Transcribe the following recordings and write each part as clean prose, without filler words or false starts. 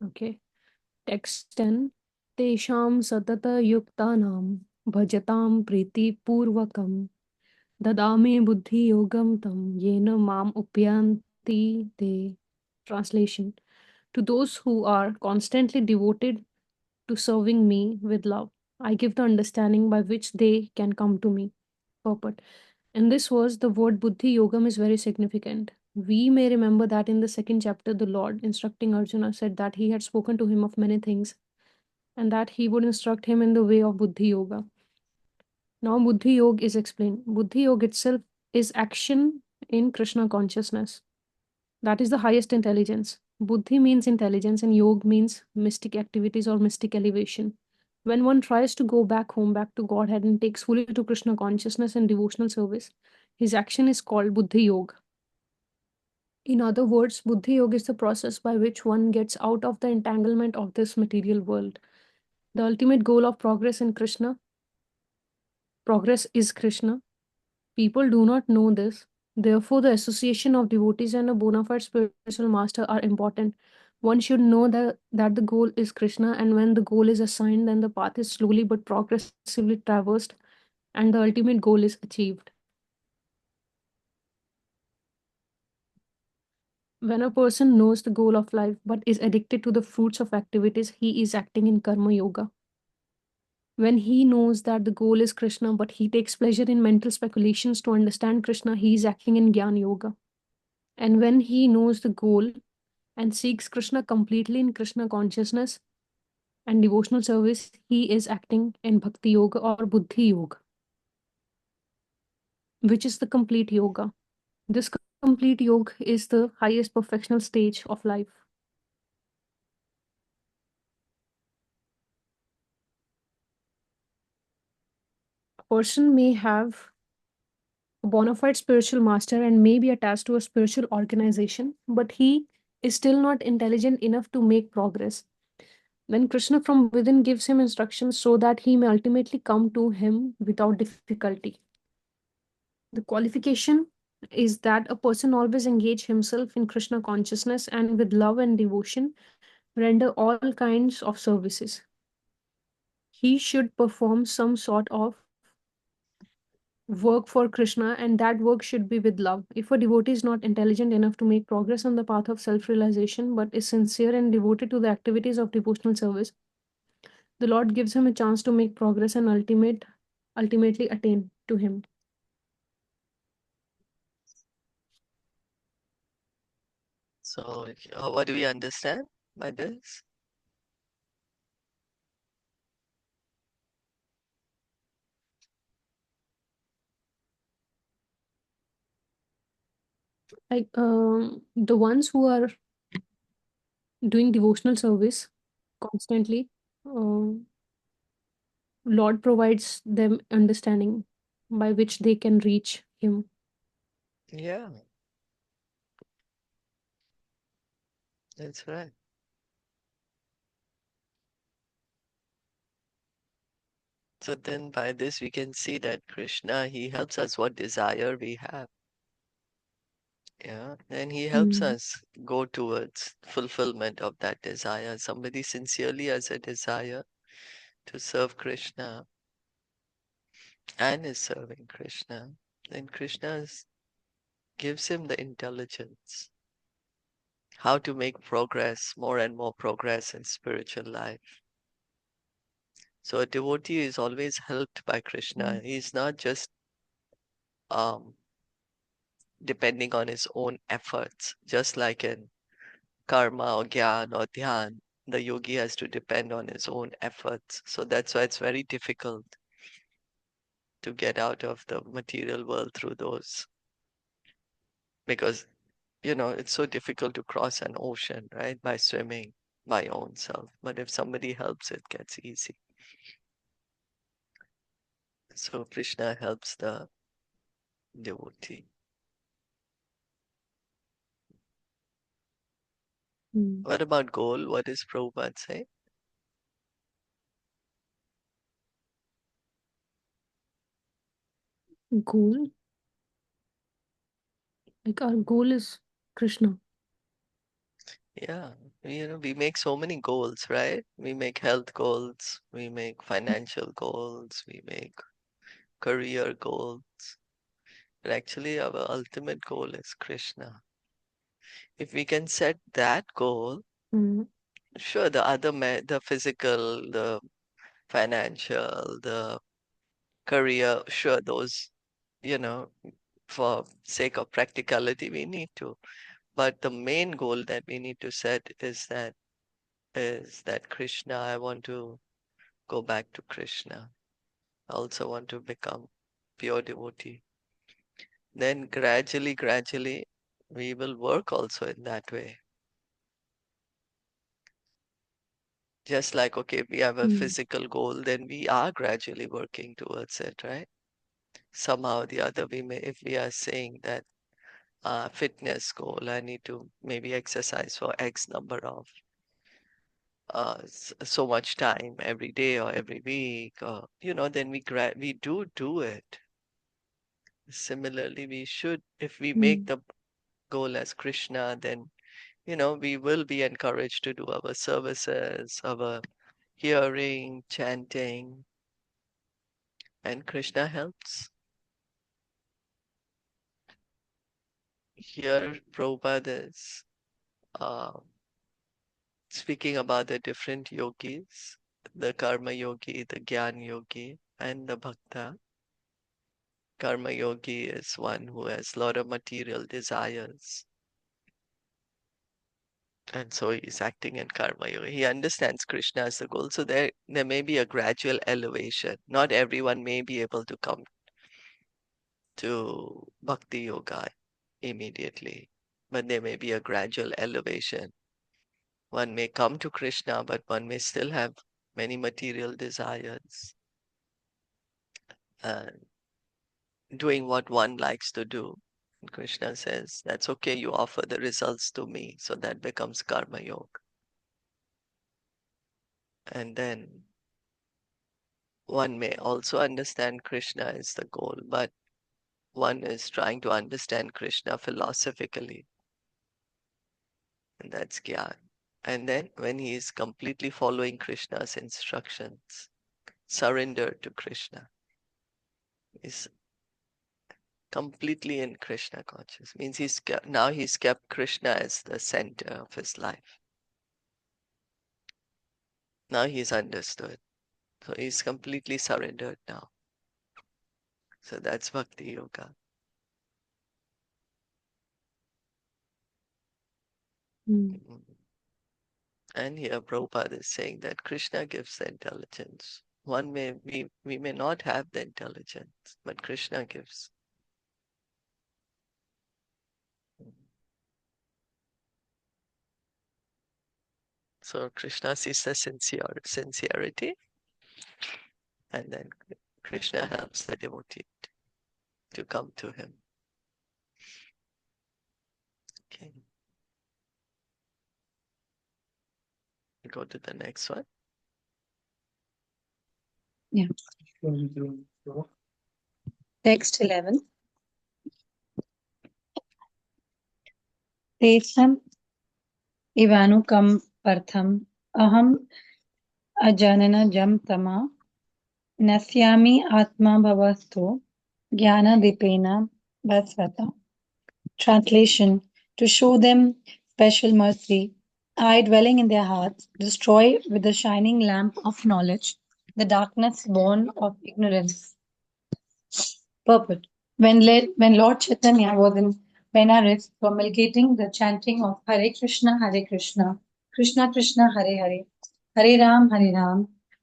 Okay. Text 10. Tesham satata yuktanam bhajatam priti purvakam dadame buddhi yogam tam yena mam upyanti te. Translation. To those who are constantly devoted to serving me with love, I give the understanding by which they can come to me. Purport. In this verse, the word buddhi yogam is very significant. We may remember that in the second chapter, the Lord, instructing Arjuna, said that he had spoken to him of many things and that he would instruct him in the way of buddhi yoga. Now, buddhi yoga is explained. Buddhi yoga itself is action in Krishna consciousness. That is the highest intelligence. Buddhi means intelligence, and yoga means mystic activities or mystic elevation. When one tries to go back home, back to Godhead, and takes fully to Krishna consciousness and devotional service, his action is called buddhi yoga. In other words, buddhi yoga is the process by which one gets out of the entanglement of this material world. The ultimate goal of progress is Krishna. People do not know this. Therefore, the association of devotees and a bona fide spiritual master are important. One should know that the goal is Krishna, and when the goal is assigned, then the path is slowly but progressively traversed, and the ultimate goal is achieved. When a person knows the goal of life but is addicted to the fruits of activities, he is acting in karma yoga. When he knows that the goal is Krishna but he takes pleasure in mental speculations to understand Krishna, he is acting in Jnana yoga. And when he knows the goal and seeks Krishna completely in Krishna consciousness and devotional service, he is acting in Bhakti Yoga or Buddhi Yoga, which is the complete yoga. This complete yoga is the highest perfectional stage of life. A person may have a bona fide spiritual master and may be attached to a spiritual organization, but he is still not intelligent enough to make progress. Then Krishna from within gives him instructions so that he may ultimately come to him without difficulty. The qualification is that a person always engage himself in Krishna consciousness and with love and devotion render all kinds of services. He should perform some sort of work for Krishna, and that work should be with love. If a devotee is not intelligent enough to make progress on the path of self realization but is sincere and devoted to the activities of devotional service, the Lord gives him a chance to make progress and ultimately attain to him. So, what do we understand by this? Like the ones who are doing devotional service constantly, uh, Lord provides them understanding by which they can reach him. Yeah, that's right. So then by this we can see that Krishna, he helps us what desire we have. Yeah, and he helps Mm. us go towards fulfillment of that desire. Somebody sincerely has a desire to serve Krishna and is serving Krishna, then gives him the intelligence how to make progress, more and more progress in spiritual life. So a devotee is always helped by Krishna. Mm. He's not just um, depending on his own efforts, just like in karma or gyan or dhyan. The yogi has to depend on his own efforts. So that's why it's very difficult to get out of the material world through those. Because, it's so difficult to cross an ocean, right? By swimming by own self. But if somebody helps, it gets easy. So Krishna helps the devotee. Mm. What about goal? What does Prabhupada say? Goal, like our goal is Krishna. Yeah, we make so many goals, right? We make health goals, we make financial goals, we make career goals. But actually, our ultimate goal is Krishna. If we can set that goal, Mm. sure, the physical, the financial, the career, sure, those, you know, for sake of practicality, we need to. But the main goal that we need to set is that Krishna, I want to go back to Krishna. I also want to become pure devotee. Then gradually, we will work also in that way. Just like, okay, we have a Mm. physical goal, then we are gradually working towards it, right? Somehow or the other, if we are saying that fitness goal, I need to maybe exercise for X number of so much time every day or every week, or then we do it. Similarly, we should, if we make Mm. the goal as Krishna, then we will be encouraged to do our services, our hearing, chanting, and Krishna helps. Here, Prabhupada is uh, speaking about the different yogis, the karma yogi, the jnana yogi, and the bhakta. Karma yogi is one who has a lot of material desires. And so he's acting in karma yoga. He understands Krishna as the goal. So there may be a gradual elevation. Not everyone may be able to come to bhakti yoga immediately, but there may be a gradual elevation. One may come to Krishna, but one may still have many material desires and doing what one likes to do. And Krishna says, that's okay, you offer the results to me. So that becomes karma yoga. And then one may also understand Krishna is the goal, but one is trying to understand Krishna philosophically, and that's Gyan. And then when he is completely following Krishna's instructions, surrender to Krishna, is completely in Krishna conscious. Means now he's kept Krishna as the center of his life. Now he's understood. So he's completely surrendered now. So that's Bhakti Yoga. Mm. Mhm. And here Prabhupada is saying that Krishna gives the intelligence. We may not have the intelligence, but Krishna gives. So Krishna sees the sincerity, and then Krishna helps the devotee to come to him. Okay, we go to the next one. Yeah. Text 11. Tesam ivanukam partham aham ajanana jam tama nasyami atma bhavastu jnana dipena bhasvata. Translation: to show them special mercy, I, dwelling in their hearts, destroy with the shining lamp of knowledge the darkness born of ignorance. Purport: when Lord Chaitanya was in Benares promulgating the chanting of Hare Krishna, Krishna Krishna, Hare Hare, Hare Ram,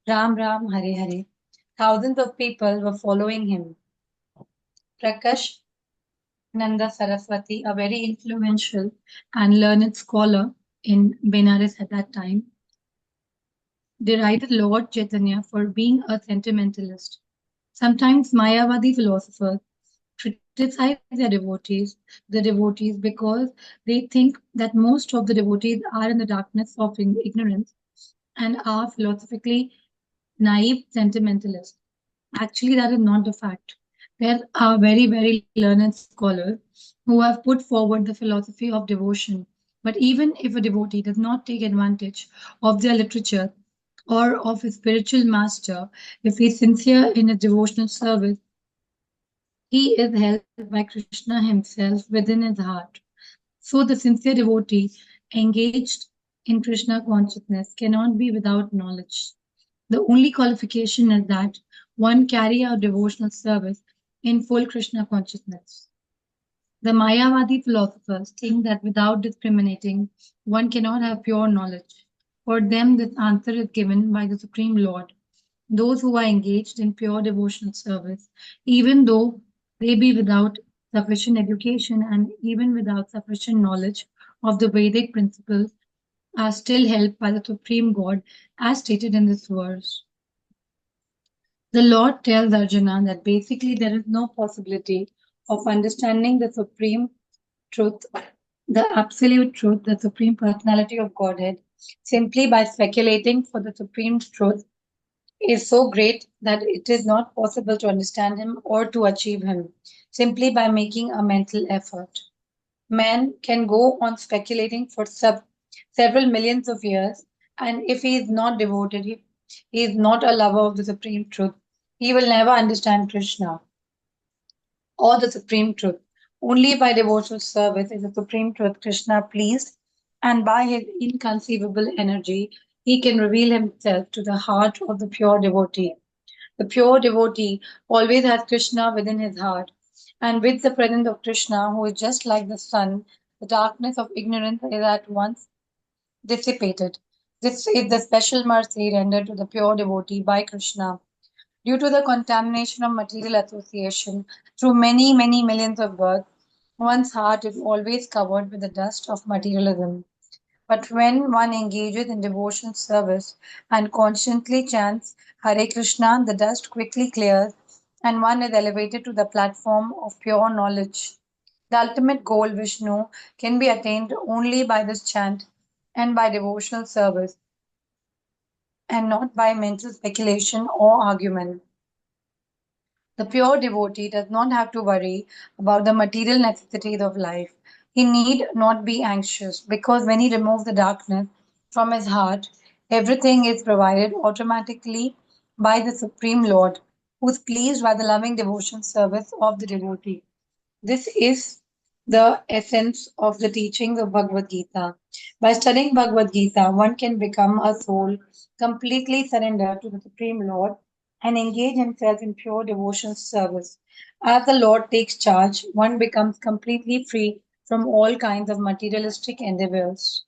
Ram Ram, Hare Hare, thousands of people were following him. Prakash Nanda Saraswati, a very influential and learned scholar in Benares at that time, derided Lord Chaitanya for being a sentimentalist. Sometimes Mayavadi philosophers criticize the devotees because they think that most of the devotees are in the darkness of ignorance and are philosophically naive sentimentalists. Actually, that is not the fact. There are very, very learned scholars who have put forward the philosophy of devotion But even if a devotee does not take advantage of their literature or of his spiritual master, if he is sincere in his devotional service, he is held by Krishna himself within his heart. So the sincere devotee engaged in Krishna consciousness cannot be without knowledge. The only qualification is that one carry out devotional service in full Krishna consciousness. The Mayavadi philosophers think that without discriminating, one cannot have pure knowledge. For them, this answer is given by the Supreme Lord. Those who are engaged in pure devotional service, even though they be without sufficient education and even without sufficient knowledge of the Vedic principles, are still helped by the Supreme God, as stated in this verse. The Lord tells Arjuna that basically there is no possibility of understanding the supreme truth, the absolute truth, the supreme personality of Godhead, simply by speculating, for the supreme truth is so great that it is not possible to understand him or to achieve him simply by making a mental effort. Man can go on speculating for several millions of years, and if he is not devoted, he is not a lover of the supreme truth, he will never understand Krishna or the supreme truth. Only by devotional service is the supreme truth Krishna pleased, and by his inconceivable energy, he can reveal himself to the heart of the pure devotee. The pure devotee always has Krishna within his heart, and with the presence of Krishna, who is just like the sun, the darkness of ignorance is at once dissipated. This is the special mercy rendered to the pure devotee by Krishna. Due to the contamination of material association through many, many millions of births, one's heart is always covered with the dust of materialism. But when one engages in devotional service and constantly chants Hare Krishna, the dust quickly clears and one is elevated to the platform of pure knowledge. The ultimate goal, Vishnu, can be attained only by this chant and by devotional service, and not by mental speculation or argument. The pure devotee does not have to worry about the material necessities of life. He need not be anxious because when he removes the darkness from his heart, everything is provided automatically by the Supreme Lord, who is pleased by the loving devotion service of the devotee. This is the essence of the teachings of Bhagavad Gita. By studying Bhagavad Gita, one can become a soul completely surrendered to the Supreme Lord and engage himself in pure devotional service. As the Lord takes charge, one becomes completely free from all kinds of materialistic endeavors.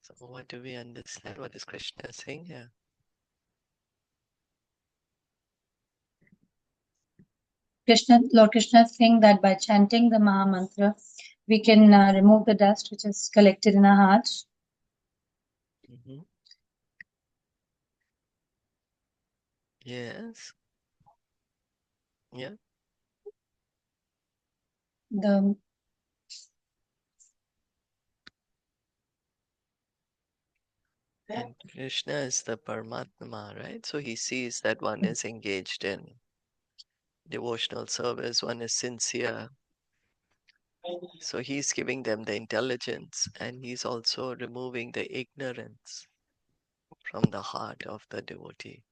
So what do we understand? What is Krishna saying here? Lord Krishna is saying that by chanting the Maha Mantra, we can remove the dust which is collected in our hearts. Mm-hmm. Yes. Yeah. The And Krishna is the Paramatma, right? So he sees that one is engaged in devotional service, one is sincere. So he's giving them the intelligence and he's also removing the ignorance from the heart of the devotee.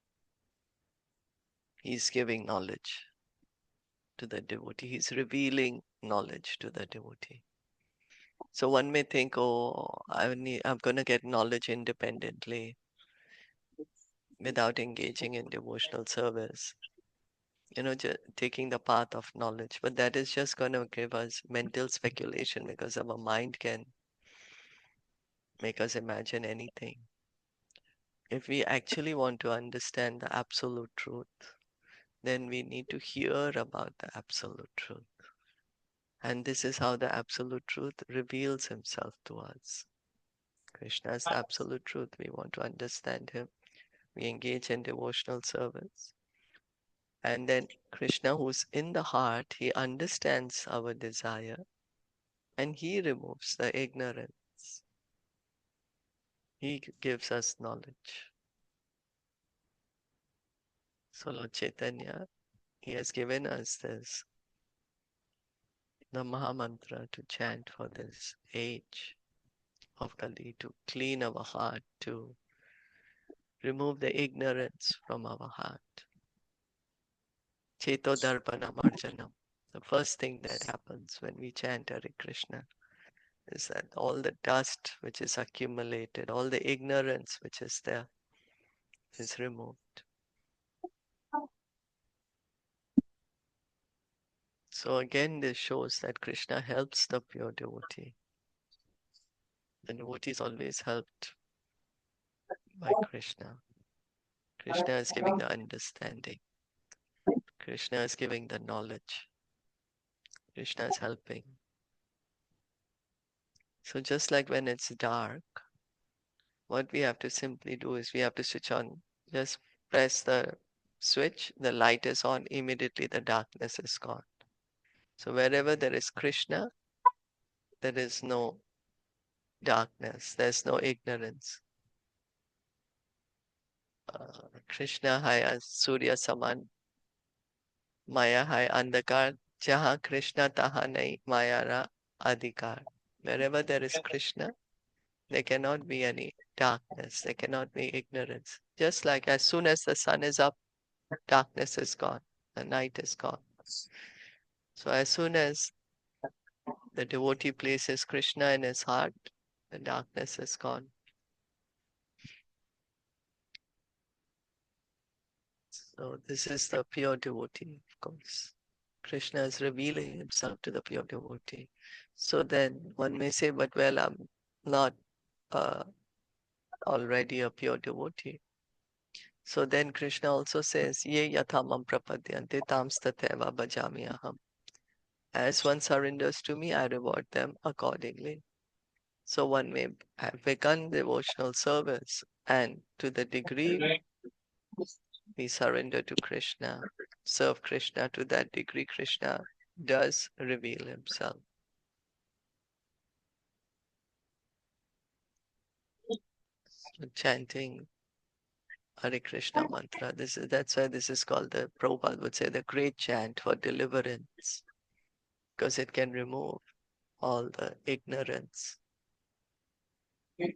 He's giving knowledge to the devotee. He's revealing knowledge to the devotee. So one may think, oh, I'm going to get knowledge independently without engaging in devotional service. Taking the path of knowledge. But that is just going to give us mental speculation because our mind can make us imagine anything. If we actually want to understand the absolute truth, then we need to hear about the absolute truth. And this is how the absolute truth reveals himself to us. Krishna is the absolute truth. We want to understand him. We engage in devotional service. And then Krishna, who's in the heart, he understands our desire and he removes the ignorance. He gives us knowledge. So Lord Chaitanya, he has given us this the Mahamantra to chant for this age of Kali, to clean our heart, to remove the ignorance from our heart. Cheto Darpanam Arjanam. The first thing that happens when we chant Hare Krishna is that all the dust which is accumulated, all the ignorance which is there, is removed. So again, this shows that Krishna helps the pure devotee. The devotee is always helped by Krishna. Krishna is giving the understanding. Krishna is giving the knowledge. Krishna is helping. So just like when it's dark, what we have to simply do is we have to switch on, just press the switch, the light is on, immediately the darkness is gone. So wherever there is Krishna, there is no darkness, there's no ignorance. Krishna hai Surya Saman, Maya hai Andakar, Jaha Krishna taha nahi Mayara Adhikar. Wherever there is Krishna, there cannot be any darkness, there cannot be ignorance. Just like as soon as the sun is up, darkness is gone, the night is gone. So as soon as the devotee places Krishna in his heart, the darkness is gone. So this is the pure devotee, of course. Krishna is revealing himself to the pure devotee. So then one may say, but well, I'm not already a pure devotee. So then Krishna also says, Ye yathamam prapadyante tamstateva bhajami aham. As one surrenders to me, I reward them accordingly. So one may have begun devotional service, and to the degree we surrender to Krishna, serve Krishna, to that degree Krishna does reveal himself. So chanting Hare Krishna mantra, that's why this is called, the Prabhupada would say, the great chant for deliverance, because it can remove all the ignorance.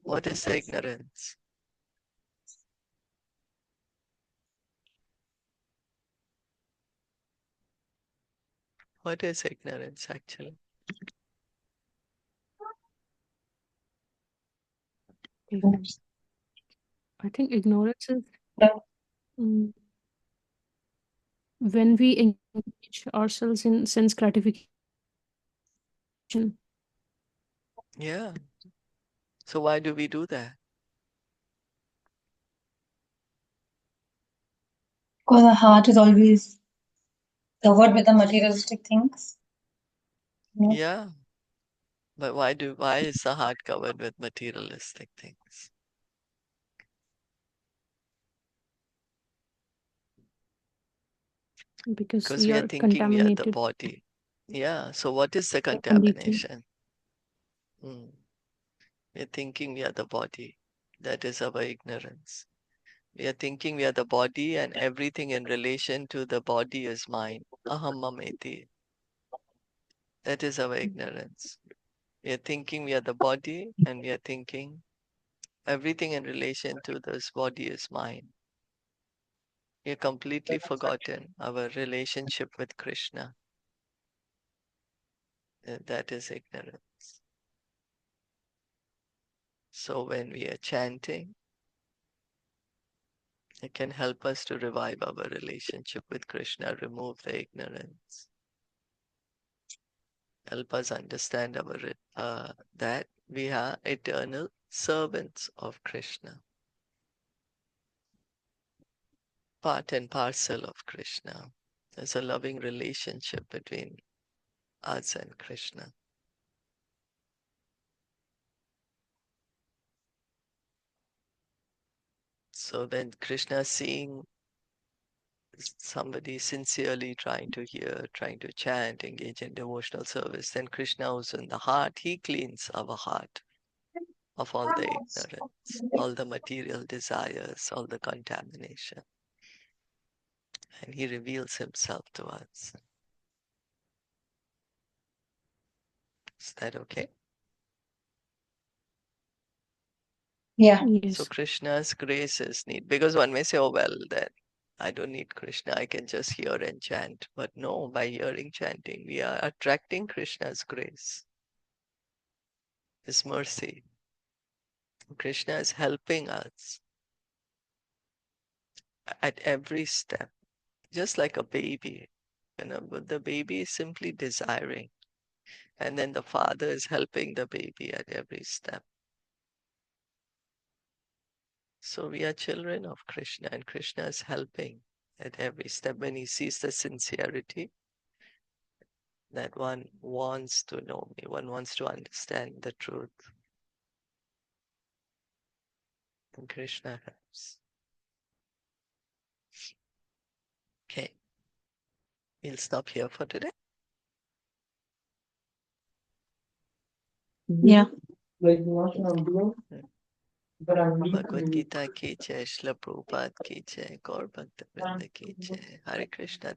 What is the ignorance? What is ignorance actually? I think ignorance is mm, when we engage ourselves in sense gratification. Yeah. So why do we do that? Because the heart is always covered with the materialistic things. Yeah. Yeah. But why is the heart covered with materialistic things? Because Because we we are are thinking we are the contaminated body. Yeah. So what is the completely. contamination? We are thinking we are the body. That is our ignorance. We are thinking we are the body and everything in relation to the body is mine. Aham mameti. That is our ignorance. We are thinking we are the body and we are thinking everything in relation to this body is mine. We have completely forgotten our relationship with Krishna. That is ignorance. So when we are chanting, it can help us to revive our relationship with Krishna, remove the ignorance, help us understand that we are eternal servants of Krishna, part and parcel of Krishna. There's a loving relationship between us and Krishna. So then Krishna seeing somebody sincerely trying to hear, trying to chant, engage in devotional service, then Krishna who's in the heart, he cleans our heart of all the ignorance, all the material desires, all the contamination. And he reveals himself to us. Is that okay? Yeah. So Yes. Krishna's grace is needed. Because one may say, oh, well, then I don't need Krishna. I can just hear and chant. But no, by hearing chanting, we are attracting Krishna's grace, His mercy. Krishna is helping us at every step, just like a baby. But the baby is simply desiring, and then the father is helping the baby at every step. So we are children of Krishna, and Krishna is helping at every step when he sees the sincerity that one wants to know me, one wants to understand the truth. And Krishna helps. Okay, we'll stop here for today. Yeah. Bhagavad Gita ki jai, Srila Prabhupada ki jai, Gaur Bhakta Vrinda ki jai. Hare Krishna.